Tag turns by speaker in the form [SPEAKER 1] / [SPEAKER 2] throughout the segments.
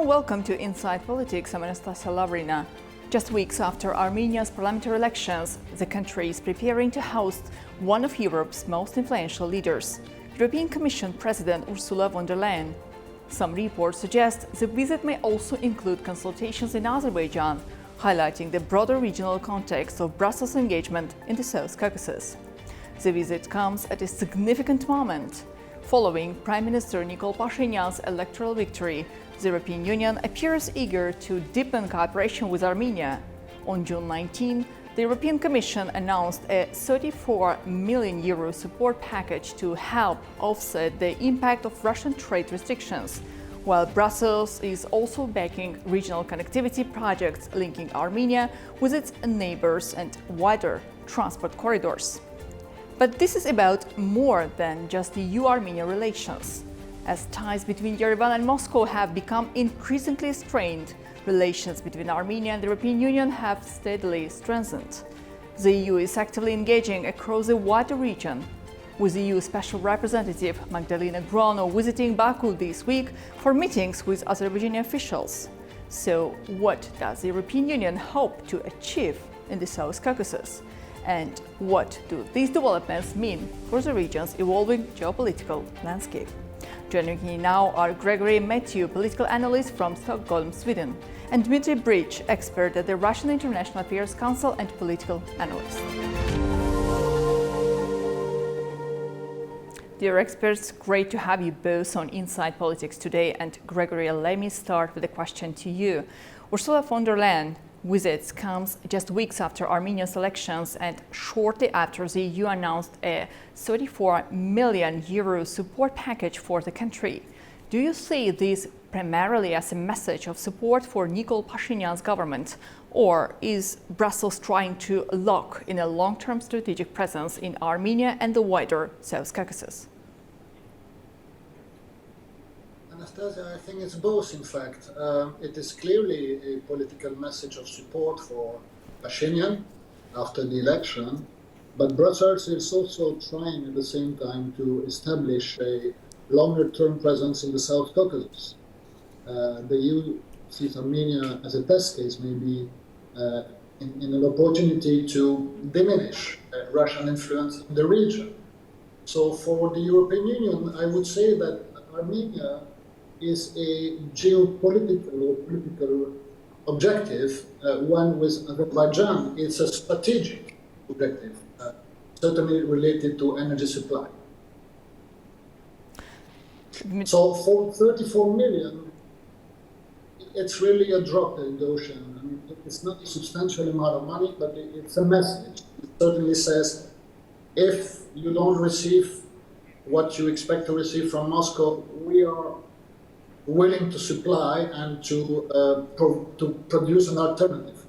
[SPEAKER 1] Hello and welcome to Inside Politics. I'm Anastasiya Lavrina. Just weeks after Armenia's parliamentary elections, the country is preparing to host one of Europe's most influential leaders, European Commission President Ursula von der Leyen. Some reports suggest the visit may also include consultations in Azerbaijan, highlighting the broader regional context of Brussels' engagement in the South Caucasus. The visit comes at a significant moment. Following Prime Minister Nikol Pashinyan's electoral victory, the European Union appears eager to deepen cooperation with Armenia. On June 19, the European Commission announced a €34 million support package to help offset the impact of Russian trade restrictions, while Brussels is also backing regional connectivity projects linking Armenia with its neighbors and wider transport corridors. But this is about more than just EU-Armenia relations. As ties between Yerevan and Moscow have become increasingly strained, relations between Armenia and the European Union have steadily strengthened. The EU is actively engaging across a wider region, with EU Special Representative Magdalena Grono visiting Baku this week for meetings with Azerbaijani officials. So what does the European Union hope to achieve in the South Caucasus? And what do these developments mean for the region's evolving geopolitical landscape? Joining me now are Gregory Matthew, political analyst from Stockholm, Sweden, and Dmitry Bridge, expert at the Russian International Affairs Council and political analyst. Dear experts, great to have you both on Inside Politics today. And Gregory, let me start with a question to you. Ursula von der Leyen visit comes just weeks after Armenia's elections and shortly after the EU announced a €34 million support package for the country. Do you see this primarily as a message of support for Nikol Pashinyan's government, or is Brussels trying to lock in a long-term strategic presence in Armenia and the wider South Caucasus?
[SPEAKER 2] Anastasia, I think it's both, in fact. It is clearly a political message of support for Pashinyan after the election, but Brussels is also trying at the same time to establish a longer-term presence in the South Caucasus. The EU sees Armenia as a test case, maybe in an opportunity to diminish Russian influence in the region. So for the European Union, I would say that Armenia is a geopolitical or political objective, one with Azerbaijan. It's a strategic objective, certainly related to energy supply. So for 34 million, it's really a drop in the ocean. I mean, it's not a substantial amount of money, but it's a message. It certainly says, if you don't receive what you expect to receive from Moscow, we are willing to supply and to produce an alternative.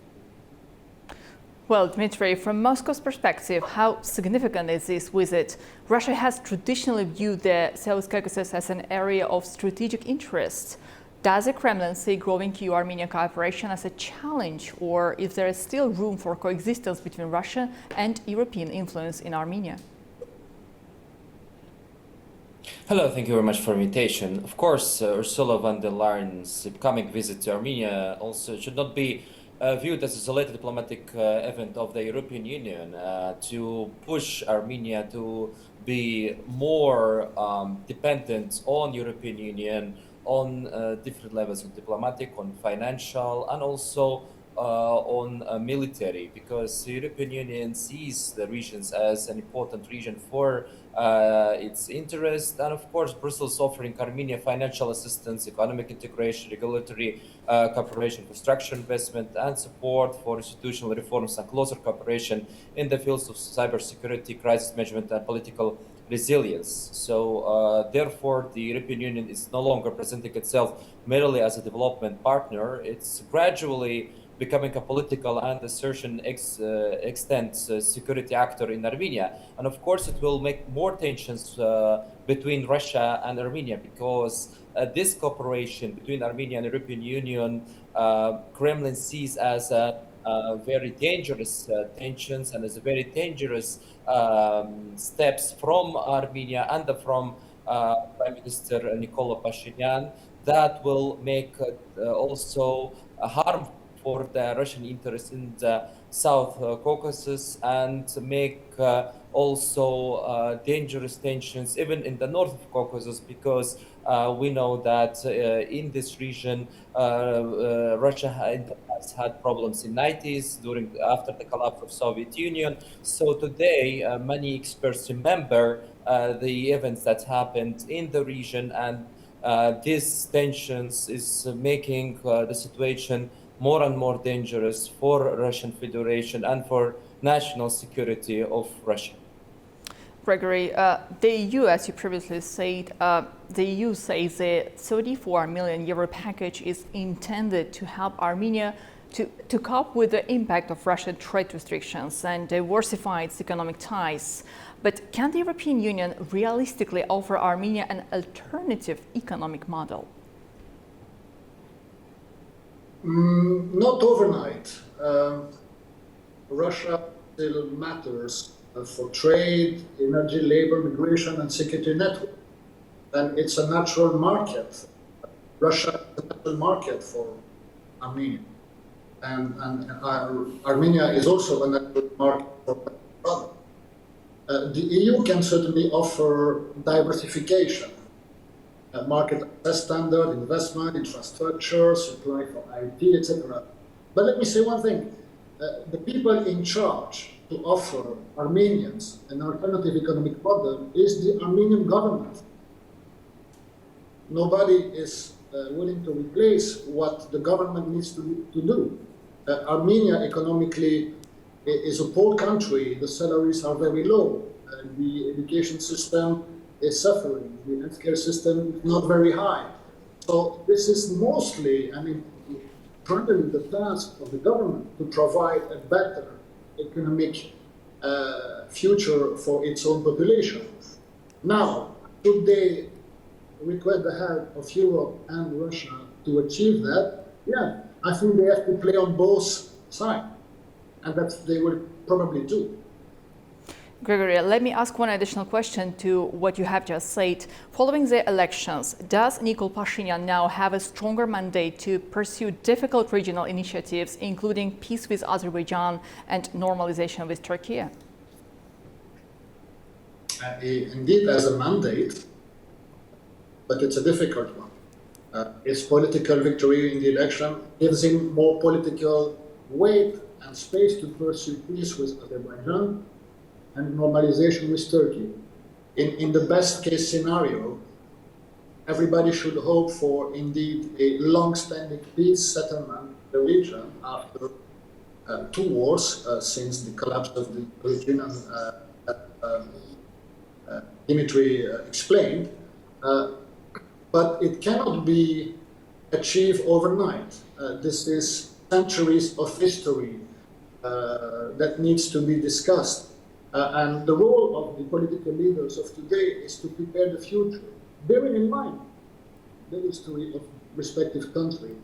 [SPEAKER 1] Well, Dmitry, from Moscow's perspective, how significant is this visit? Russia has traditionally viewed the South Caucasus as an area of strategic interest. Does the Kremlin see growing EU-Armenia cooperation as a challenge, or is there still room for coexistence between Russia and European influence in Armenia?
[SPEAKER 3] Hello, thank you very much for the invitation. Of course, Ursula von der Leyen's upcoming visit to Armenia also should not be viewed as a isolated diplomatic event of the European Union to push Armenia to be more dependent on European Union on different levels of diplomatic, on financial, and also on military, because the European Union sees the regions as an important region for its interest, and of course Brussels offering Armenia financial assistance, economic integration, regulatory cooperation, infrastructure investment, and support for institutional reforms and closer cooperation in the fields of cybersecurity, crisis management, and political resilience. So therefore the European Union is no longer presenting itself merely as a development partner. It's gradually becoming a political and a certain extent security actor in Armenia. And of course it will make more tensions between Russia and Armenia, because this cooperation between Armenia and the European Union, Kremlin sees as a very dangerous tensions and as a very dangerous steps from Armenia and from Prime Minister Nikol Pashinyan that will make also a harm for the Russian interests in the South Caucasus and make also dangerous tensions even in the North of Caucasus, because we know that in this region Russia has had problems in 90s after the collapse of Soviet Union. So today many experts remember the events that happened in the region, and these tensions is making the situation more and more dangerous for Russian Federation and for national security of Russia.
[SPEAKER 1] Gregory, the EU, as you previously said, the EU says the 34 million euro package is intended to help Armenia to cope with the impact of Russian trade restrictions and diversify its economic ties. But can the European Union realistically offer Armenia an alternative economic model?
[SPEAKER 2] Not overnight. Russia still matters for trade, energy, labor, migration, and security network. And it's a natural market. Russia is a natural market for Armenia. And Armenia is also a natural market for Russia. The EU can certainly offer diversification, market access standard, investment, infrastructure, supply for IT, etc. But let me say one thing. The people in charge to offer Armenians an alternative economic model is the Armenian government. Nobody is willing to replace what the government needs to do. Armenia economically is a poor country. The salaries are very low. The education system is suffering. The healthcare system is not very high. So this is mostly, primarily the task of the government to provide a better economic future for its own population. Now, should they request the help of Europe and Russia to achieve that? Yeah, I think they have to play on both sides, and that they will probably do.
[SPEAKER 1] Gregory, let me ask one additional question to what you have just said. Following the elections, does Nikol Pashinyan now have a stronger mandate to pursue difficult regional initiatives, including peace with Azerbaijan and normalization with Turkey?
[SPEAKER 2] He indeed has a mandate, but it's a difficult one. His political victory in the election gives him more political weight and space to pursue peace with Azerbaijan and normalization with Turkey. In the best case scenario, everybody should hope for indeed a long-standing peace settlement in the region after 2 wars since the collapse of the European Dimitri explained. But it cannot be achieved overnight. This is centuries of history that needs to be discussed. And the role of the political leaders of today is to prepare the future, bearing in mind the history of respective country.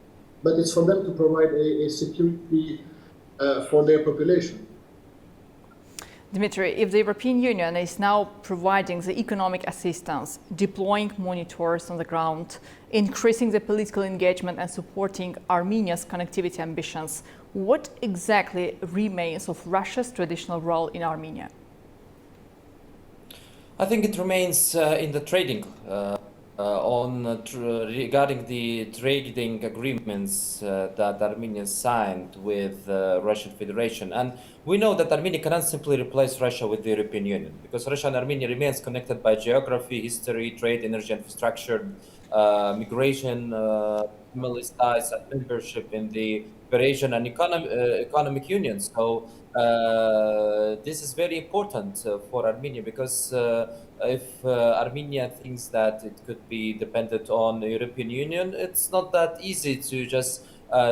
[SPEAKER 2] But it's for them to provide a security for their population.
[SPEAKER 1] Dmitry, if the European Union is now providing the economic assistance, deploying monitors on the ground, increasing the political engagement and supporting Armenia's connectivity ambitions, what exactly remains of Russia's traditional role in Armenia?
[SPEAKER 3] I think it remains in the trading, regarding the trading agreements that Armenia signed with Russian Federation. And we know that Armenia cannot simply replace Russia with the European Union, because Russia and Armenia remains connected by geography, history, trade, energy, infrastructure, migration, family ties, and membership in the Eurasian and economic union. So this is very important for Armenia, because if Armenia thinks that it could be dependent on the European Union, it's not that easy to just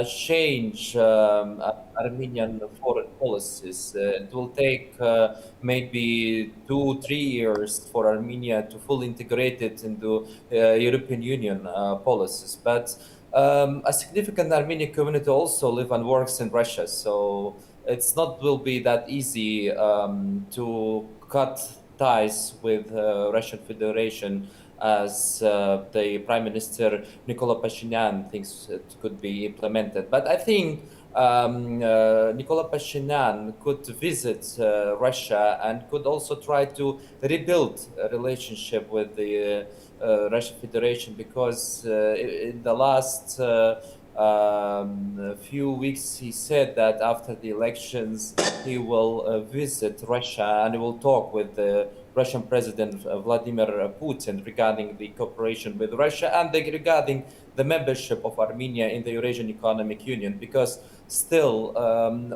[SPEAKER 3] change Armenian foreign policies. It will take maybe 2-3 years for Armenia to fully integrate it into European Union policies. But a significant Armenian community also live and works in Russia, so it's not will be that easy to cut ties with Russian Federation as the Prime Minister Nicola Pashinyan thinks it could be implemented. But I think Nicola Pashinyan could visit Russia and could also try to rebuild a relationship with the Russian Federation, because in the last few weeks he said that after the elections he will visit Russia and he will talk with the Russian President Vladimir Putin regarding the cooperation with Russia and regarding the membership of Armenia in the Eurasian Economic Union, because still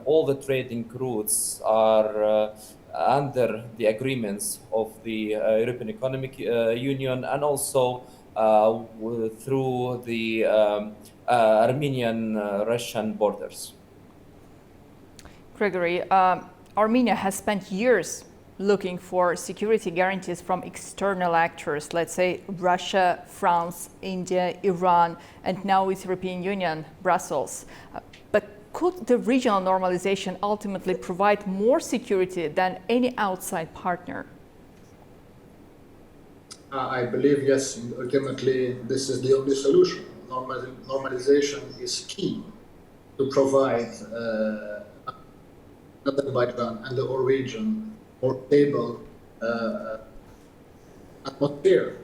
[SPEAKER 3] all the trading routes are under the agreements of the European Economic Union, and also through the Armenian-Russian borders.
[SPEAKER 1] Gregory, Armenia has spent years looking for security guarantees from external actors, let's say Russia, France, India, Iran, and now with European Union, Brussels. But could the regional normalization ultimately provide more security than any outside partner?
[SPEAKER 2] I believe, yes, ultimately this is the only solution. Normalization is key to provide Azerbaijan and the whole region more stable atmosphere.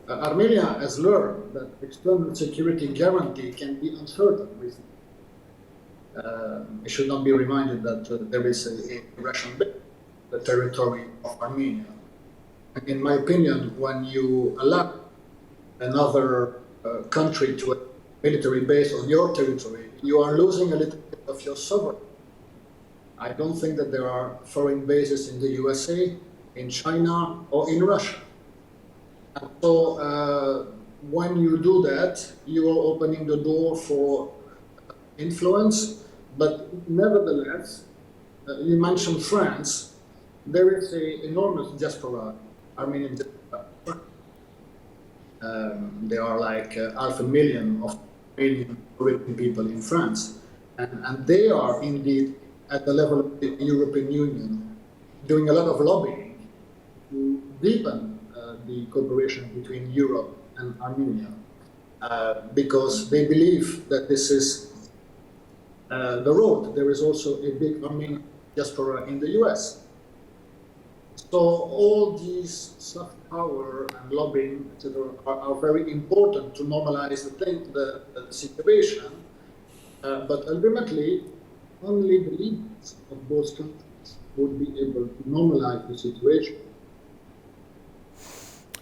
[SPEAKER 2] Armenia has learned that external security guarantee can be uncertain recently. It should not be reminded that there is a Russian base in the territory of Armenia. And in my opinion, when you allow another country to a military base on your territory, you are losing a little bit of your sovereignty. I don't think that there are foreign bases in the USA, in China, or in Russia. And so when you do that, you are opening the door for influence. But nevertheless, you mentioned France. There is an enormous diaspora, Armenian diaspora. There are like 500,000 of Armenian people in France. And they are indeed at the level of the European Union doing a lot of lobbying to deepen the cooperation between Europe and Armenia, because they believe that this is the road. There is also a big Armenian diaspora in the US. So all these soft power and lobbying, etc., are very important to normalize the situation. But ultimately, only the leaders of both countries would be able to normalize the situation.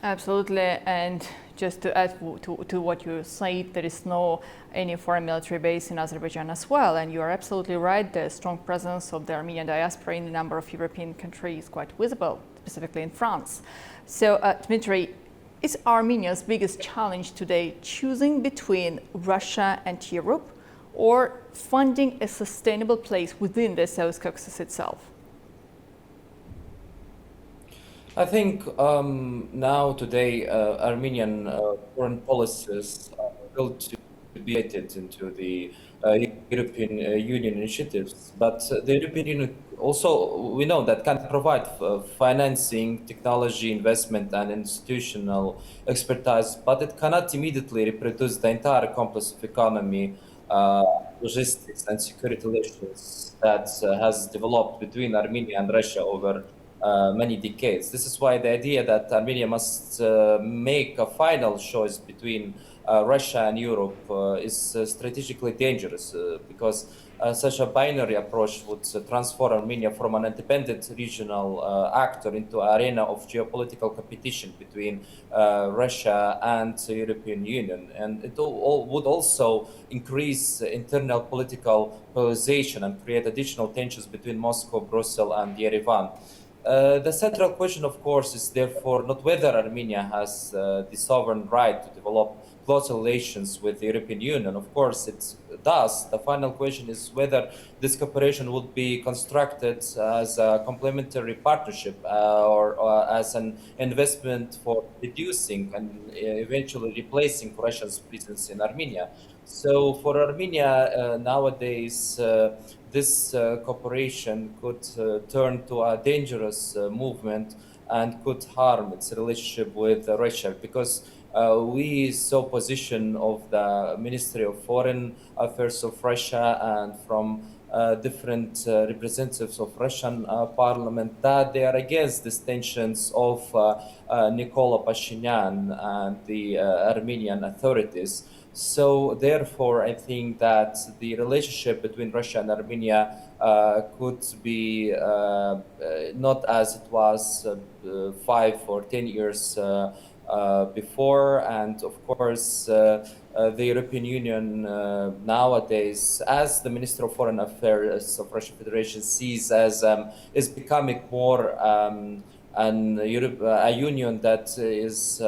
[SPEAKER 1] Absolutely, and just to add to what you said, there is no any foreign military base in Azerbaijan as well, and you are absolutely right. The strong presence of the Armenian diaspora in a number of European countries is quite visible, specifically in France. So, Dmitry, is Armenia's biggest challenge today choosing between Russia and Europe, or finding a sustainable place within the South Caucasus itself?
[SPEAKER 3] I think now today Armenian foreign policies are built to be integrated into the European Union initiatives, but the European Union also, we know that can provide financing, technology, investment, and institutional expertise, but it cannot immediately reproduce the entire complex of economy, logistics, and security relations that has developed between Armenia and Russia over many decades. This is why the idea that Armenia must make a final choice between Russia and Europe is strategically dangerous, because such a binary approach would transform Armenia from an independent regional actor into an arena of geopolitical competition between Russia and the European Union. And it would also increase internal political polarization and create additional tensions between Moscow, Brussels, and Yerevan. The central question, of course, is therefore not whether Armenia has the sovereign right to develop close relations with the European Union. Of course, it does. The final question is whether this cooperation would be constructed as a complementary partnership or as an investment for reducing and eventually replacing Russia's presence in Armenia. So for Armenia nowadays, this cooperation could turn to a dangerous movement and could harm its relationship with Russia, because we saw position of the Ministry of Foreign Affairs of Russia and from different representatives of Russian parliament that they are against these tensions of Nicola Pashinyan and the Armenian authorities. So therefore, I think that the relationship between Russia and Armenia could be not as it was 5 or 10 years before. And of course, the European Union nowadays, as the Minister of Foreign Affairs of Russian Federation sees as is becoming more a union that is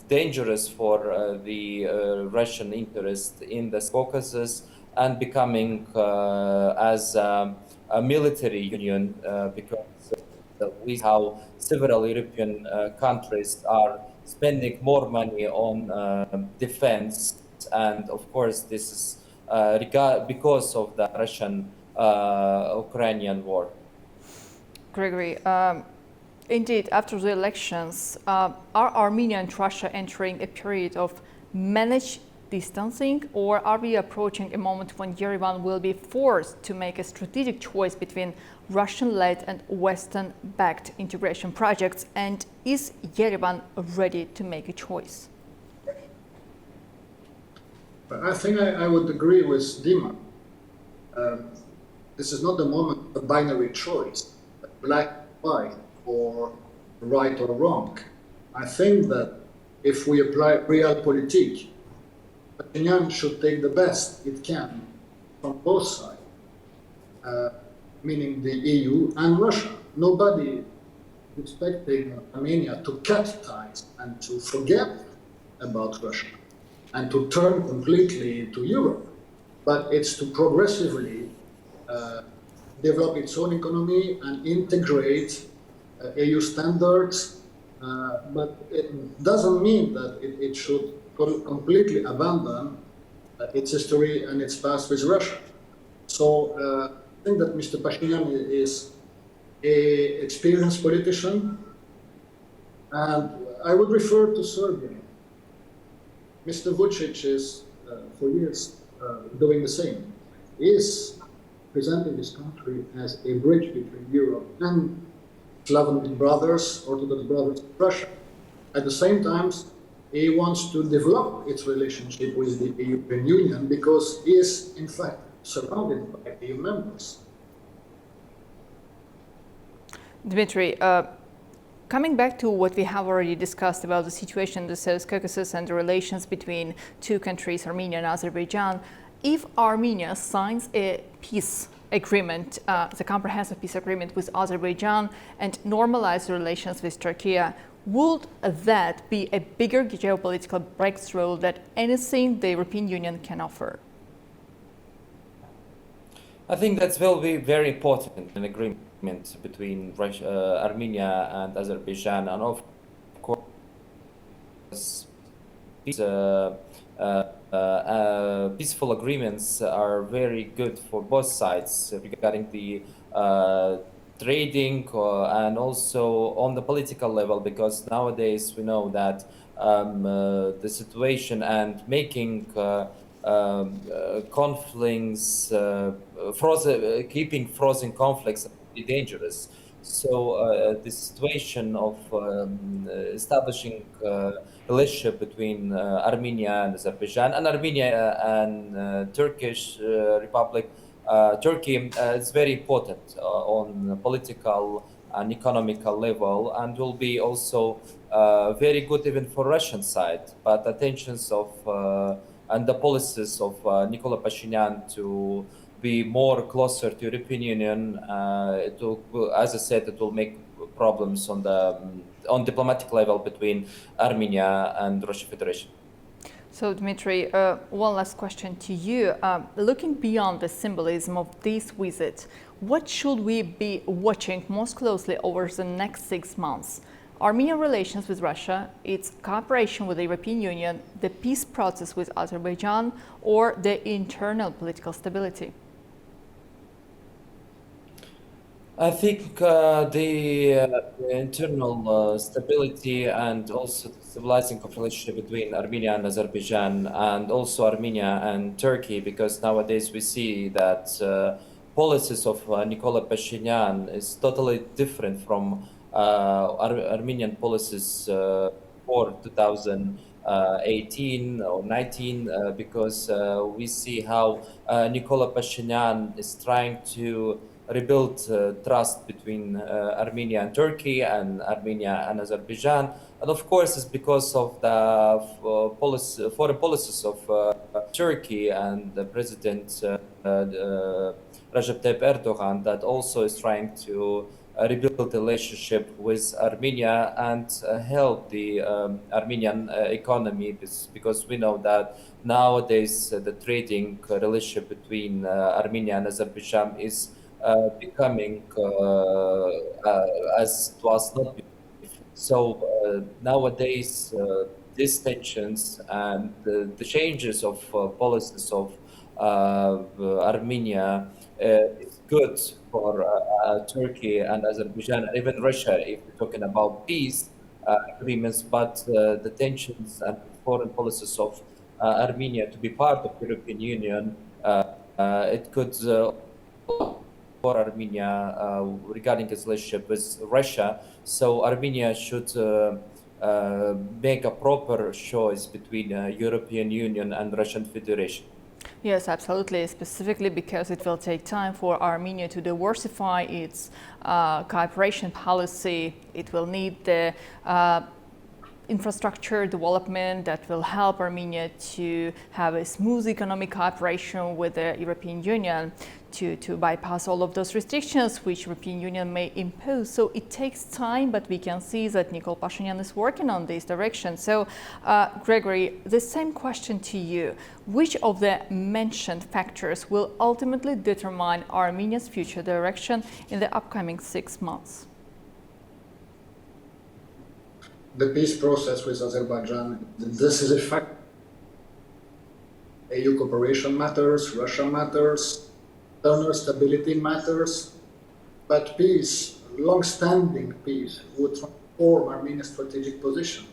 [SPEAKER 3] dangerous for the Russian interest in the Caucasus, and becoming as a military union, because we see how several European countries are spending more money on defense, and of course this is because of the Russian-Ukrainian war.
[SPEAKER 1] Gregory, indeed, after the elections, are Armenia and Russia entering a period of managed distancing, or are we approaching a moment when Yerevan will be forced to make a strategic choice between Russian-led and Western-backed integration projects? And is Yerevan ready to make a choice?
[SPEAKER 2] I think I would agree with Dima. This is not the moment of a binary choice, black or white, or right or wrong. I think that if we apply realpolitik, Pashinyan should take the best it can from both sides, meaning the EU and Russia. Nobody is expecting Armenia to cut ties and to forget about Russia and to turn completely to Europe, but it's to progressively develop its own economy and integrate EU standards, but it doesn't mean that it should completely abandon its history and its past with Russia. So I think that Mr. Pashinyan is an experienced politician, and I would refer to Serbia. Mr. Vucic is, for years, doing the same. He is presenting this country as a bridge between Europe and Slavic brothers, Orthodox brothers of Russia. At the same time, he wants to develop its relationship with the European Union because he is, in fact, surrounded by EU members.
[SPEAKER 1] Dmitry, coming back to what we have already discussed about the situation in the South Caucasus and the relations between two countries, Armenia and Azerbaijan, if Armenia signs a peace agreement, the comprehensive peace agreement with Azerbaijan, and normalize relations with Turkey, would that be a bigger geopolitical breakthrough than anything the European Union can offer?
[SPEAKER 3] I think that will be very important, an agreement between Russia, Armenia and Azerbaijan, and of course, peaceful agreements are very good for both sides regarding the trading and also on the political level, because nowadays we know that the situation and making conflicts, keeping frozen conflicts is dangerous. So the situation of establishing relationship between Armenia and Azerbaijan, and Armenia and Turkish Republic, Turkey is very important on political and economical level, and will be also very good even for Russian side. But the tensions of and the policies of Nicola Pashinyan to be more closer to European Union, it will, as I said, it will make problems on diplomatic level between Armenia and Russian Federation.
[SPEAKER 1] So, Dmitry, one last question to you. Looking beyond the symbolism of this visit, what should we be watching most closely over the next 6 months? Armenian relations with Russia, its cooperation with the European Union, the peace process with Azerbaijan, or the internal political stability?
[SPEAKER 3] I think the internal stability and also the stabilizing of relationship between Armenia and Azerbaijan, and also Armenia and Turkey, because nowadays we see that policies of Nicola Pashinyan is totally different from Armenian policies for 2018 or 19, because we see how Nicola Pashinyan is trying to rebuild trust between Armenia and Turkey and Armenia and Azerbaijan. And of course, it's because of the foreign policies of Turkey and the President Recep Tayyip Erdogan that also is trying to rebuild the relationship with Armenia and help the Armenian economy, because we know that nowadays the trading relationship between Armenia and Azerbaijan is becoming as it was not before. So nowadays, these tensions and the changes of policies of Armenia is good for Turkey and Azerbaijan, and even Russia, if we're talking about peace agreements. But the tensions and foreign policies of Armenia to be part of the European Union, it could for Armenia regarding its relationship with Russia. So Armenia should make a proper choice between European Union and Russian Federation.
[SPEAKER 1] Yes, absolutely, specifically because it will take time for Armenia to diversify its cooperation policy. It will need the infrastructure development that will help Armenia to have a smooth economic cooperation with the European Union, to bypass all of those restrictions which European Union may impose. So it takes time, but we can see that Nikol Pashinyan is working on this direction. So Gregory, the same question to you. Which of the mentioned factors will ultimately determine Armenia's future direction in the upcoming 6 months?
[SPEAKER 2] The peace process with Azerbaijan, this is a fact. EU cooperation matters, Russia matters, internal stability matters, but peace, long-standing peace, would transform Armenia's strategic position.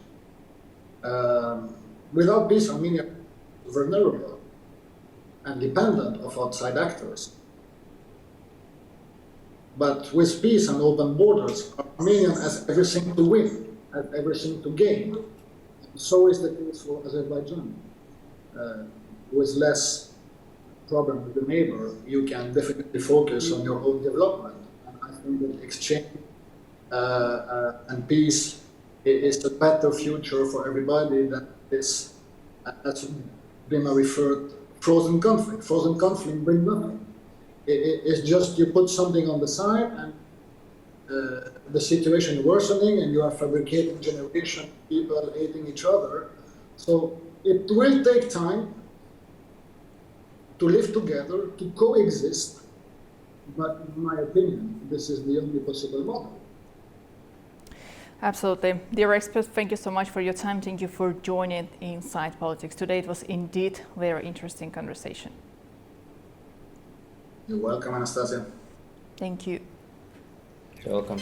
[SPEAKER 2] Without peace, Armenia is vulnerable and dependent of outside actors. But with peace and open borders, Armenia has everything to win, has everything to gain. So is the case for Azerbaijan. With less problem with the neighbor, you can definitely focus on your own development. And I think that exchange and peace is a better future for everybody than this, as Rima referred, frozen conflict. Frozen conflict brings nothing. It's just you put something on the side and the situation worsening, and you are fabricating generation people hating each other. So it will take time to live together, to coexist, but in my opinion, this is the only possible model.
[SPEAKER 1] Absolutely. Dear experts, thank you so much for your time. Thank you for joining Inside Politics today. It was indeed a very interesting conversation.
[SPEAKER 2] You're welcome, Anastasia.
[SPEAKER 1] Thank you.
[SPEAKER 3] You're welcome.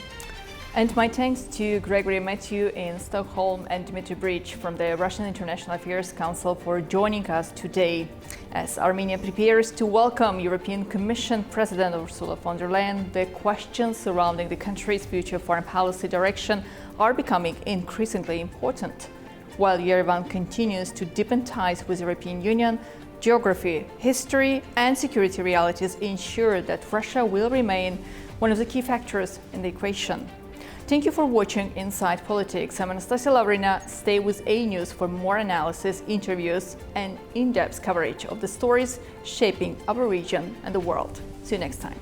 [SPEAKER 1] And my thanks to Gregory Matthew in Stockholm and Dmitry Bridge from the Russian International Affairs Council for joining us today. As Armenia prepares to welcome European Commission President Ursula von der Leyen, the questions surrounding the country's future foreign policy direction are becoming increasingly important. While Yerevan continues to deepen ties with the European Union, geography, history, and security realities ensure that Russia will remain one of the key factors in the equation. Thank you for watching Inside Politics. I'm Anastasiya Lavrina. Stay with A News for more analysis, interviews, and in-depth coverage of the stories shaping our region and the world. See you next time.